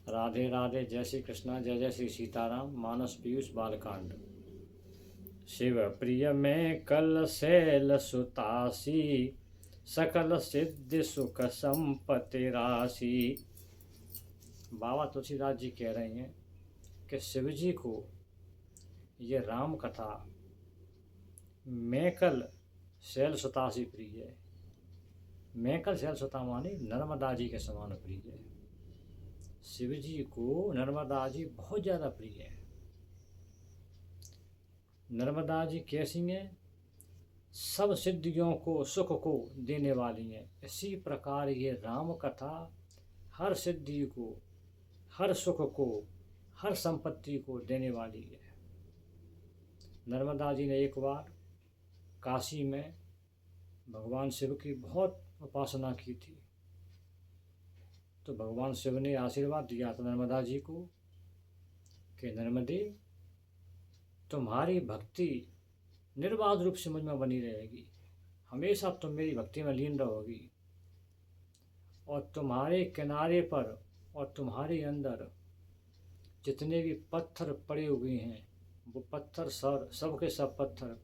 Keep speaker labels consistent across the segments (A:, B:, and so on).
A: राधे राधे, जय श्री कृष्णा, जय जय श्री सीताराम। मानस पीयूष बालकांड। शिव प्रिय में कल शैल सुतासी, सकल सिद्धि सुख संपत्ति राशि। बाबा तुलसीदास जी कह रहे हैं कि शिव जी को ये राम कथा मैकल शैल सुतासी प्रिय है। मैकल शैल सुता माने नर्मदा जी के समान प्रिय है। शिव जी को नर्मदा जी बहुत ज़्यादा प्रिय है। नर्मदा जी कैसी हैं? सब सिद्धियों को, सुख को देने वाली हैं। इसी प्रकार ये राम कथा हर सिद्धि को, हर सुख को, हर संपत्ति को देने वाली है। नर्मदा जी ने एक बार काशी में भगवान शिव की बहुत उपासना की थी, तो भगवान शिव ने आशीर्वाद दिया था नर्मदा जी को कि नर्मदे, तुम्हारी भक्ति निर्बाध रूप से मुझ में बनी रहेगी, हमेशा तुम मेरी भक्ति में लीन रहोगी, और तुम्हारे किनारे पर और तुम्हारे अंदर जितने भी पत्थर पड़े हुए हैं वो पत्थर सब के सब पत्थर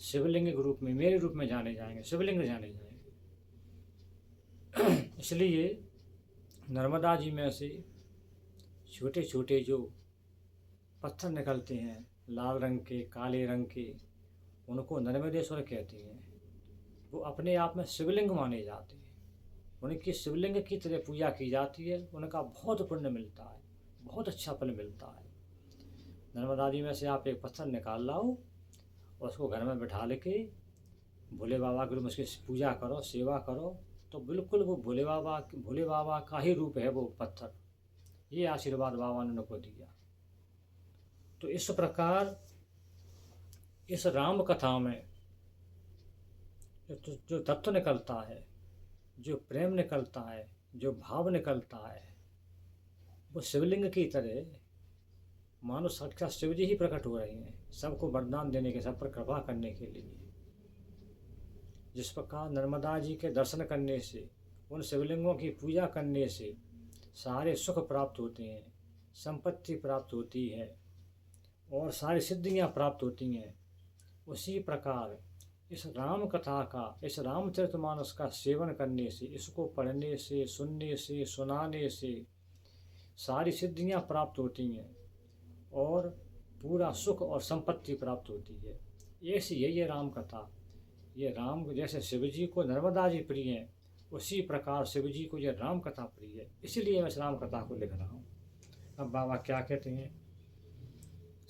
A: शिवलिंग के रूप में, मेरे रूप में जाने जाएंगे, शिवलिंग जाने जाएंगे। इसलिए नर्मदा जी में से छोटे छोटे जो पत्थर निकलते हैं, लाल रंग के, काले रंग के, उनको नर्मदेश्वर कहते हैं। वो अपने आप में शिवलिंग माने जाते हैं। उनकी शिवलिंग की तरह पूजा की जाती है। उनका बहुत पुण्य मिलता है, बहुत अच्छा फल मिलता है। नर्मदा जी में से आप एक पत्थर निकाल लाओ और उसको घर में बैठा लेके भोले बाबा के रूप में उसकी पूजा करो, सेवा करो, तो बिल्कुल वो भोले बाबा का ही रूप है वो पत्थर। ये आशीर्वाद बाबा ने उनको दिया। तो इस प्रकार इस राम कथा में जो तत्व निकलता है, जो प्रेम निकलता है, जो भाव निकलता है, वो शिवलिंग की तरह मानो साक्षात शिव जी ही प्रकट हो रहे हैं, सबको वरदान देने के, सब पर कृपा करने के लिए। जिस प्रकार नर्मदा जी के दर्शन करने से, उन शिवलिंगों की पूजा करने से सारे सुख प्राप्त होते हैं, संपत्ति प्राप्त होती है और सारी सिद्धियां प्राप्त होती हैं, उसी प्रकार इस राम कथा का, इस रामचरितमानस का सेवन करने से, इसको पढ़ने से, सुनने से, सुनाने से सारी सिद्धियां प्राप्त होती हैं और पूरा सुख और संपत्ति प्राप्त होती है। ऐसी है ये राम कथा। ये राम, जैसे शिव जी को नर्मदा जी प्रिय हैं, उसी प्रकार शिव जी को ये राम कथा प्रिय है। इसीलिए मैं इस राम कथा को लिख रहा हूँ। अब बाबा क्या कहते हैं?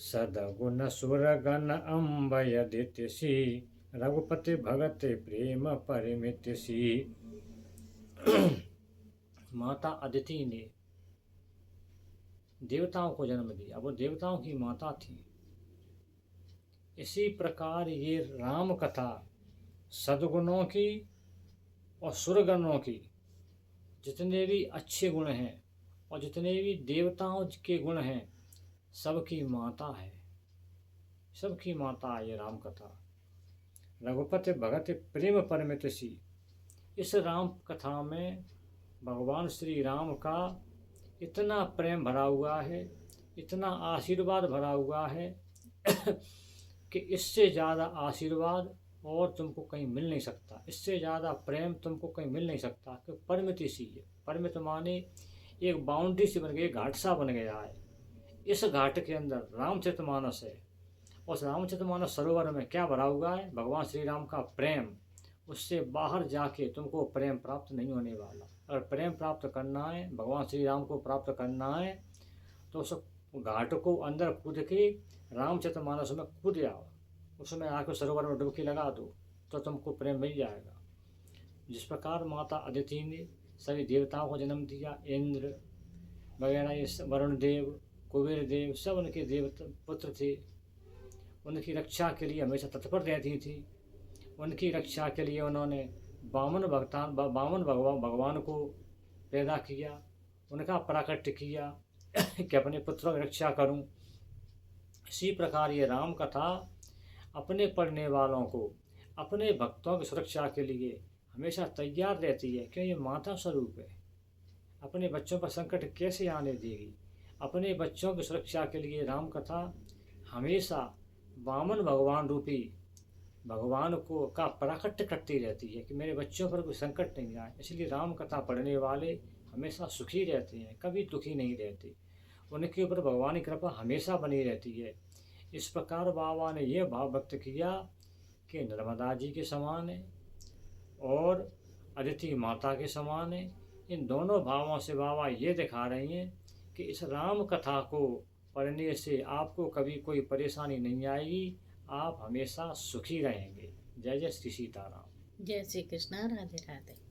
A: सदगुण सुरगण अम्बय दित्यसी, रघुपति भगत प्रेम परिमितसी। माता अदिति ने देवताओं को जन्म दिया, वो देवताओं की माता थी। इसी प्रकार ये राम कथा सद्गुणों की और सुरगणों की, जितने भी अच्छे गुण हैं और जितने भी देवताओं के गुण हैं, सबकी माता है, सबकी माता है ये राम कथा। रघुपति भगत प्रेम परमितसी। इस राम कथा में भगवान श्री राम का इतना प्रेम भरा हुआ है, इतना आशीर्वाद भरा हुआ है कि इससे ज़्यादा आशीर्वाद और तुमको कहीं मिल नहीं सकता, इससे ज़्यादा प्रेम तुमको कहीं मिल नहीं सकता। कि परमिति सी है, परमित माने एक बाउंड्री सी बन गई, घाट सा बन गया है। इस घाट के अंदर रामचरितमानस है। उस रामचरितमानस सरोवर में क्या भरा हुआ है? भगवान श्री राम का प्रेम। उससे बाहर जाके तुमको प्रेम प्राप्त नहीं होने वाला। अगर प्रेम प्राप्त करना है, भगवान श्री राम को प्राप्त करना है, तो उस घाट को अंदर कूद के रामचरितमानस में कूद जाओ, उसमें आकर सरोवर में डुबकी लगा दो, तो तुमको प्रेम मिल जाएगा। जिस प्रकार माता अदिति ने सभी देवताओं को जन्म दिया, इंद्र वगैरह, ये वरुण देव, कुबेर देव, सब उनके देवता पुत्र थे। उनकी रक्षा के लिए हमेशा तत्पर रहती थी। उनकी रक्षा के लिए उन्होंने बामन भगवान को पैदा किया, उनका प्राकट्य किया कि अपने पुत्रों की रक्षा करूं। इसी प्रकार ये राम कथा अपने पढ़ने वालों को, अपने भक्तों की सुरक्षा के लिए हमेशा तैयार रहती है, क्योंकि ये माता स्वरूप है। अपने बच्चों पर संकट कैसे आने देगी। अपने बच्चों की सुरक्षा के लिए राम कथा हमेशा वामन भगवान रूपी भगवान को का प्राकट्य करती रहती है कि मेरे बच्चों पर कोई संकट नहीं आए। इसलिए राम कथा पढ़ने वाले हमेशा सुखी रहते हैं, कभी दुखी नहीं रहते। उनके ऊपर भगवान की कृपा हमेशा बनी रहती है। इस प्रकार बाबा ने यह भाव व्यक्त किया कि नर्मदा जी के समान है और अदिति माता के समान है। इन दोनों भावों से बाबा ये दिखा रही हैं कि इस राम कथा को पढ़ने से आपको कभी कोई परेशानी नहीं आएगी, आप हमेशा सुखी रहेंगे। जय जय श्री सीताराम।
B: जय श्री कृष्णा। राधे राधे।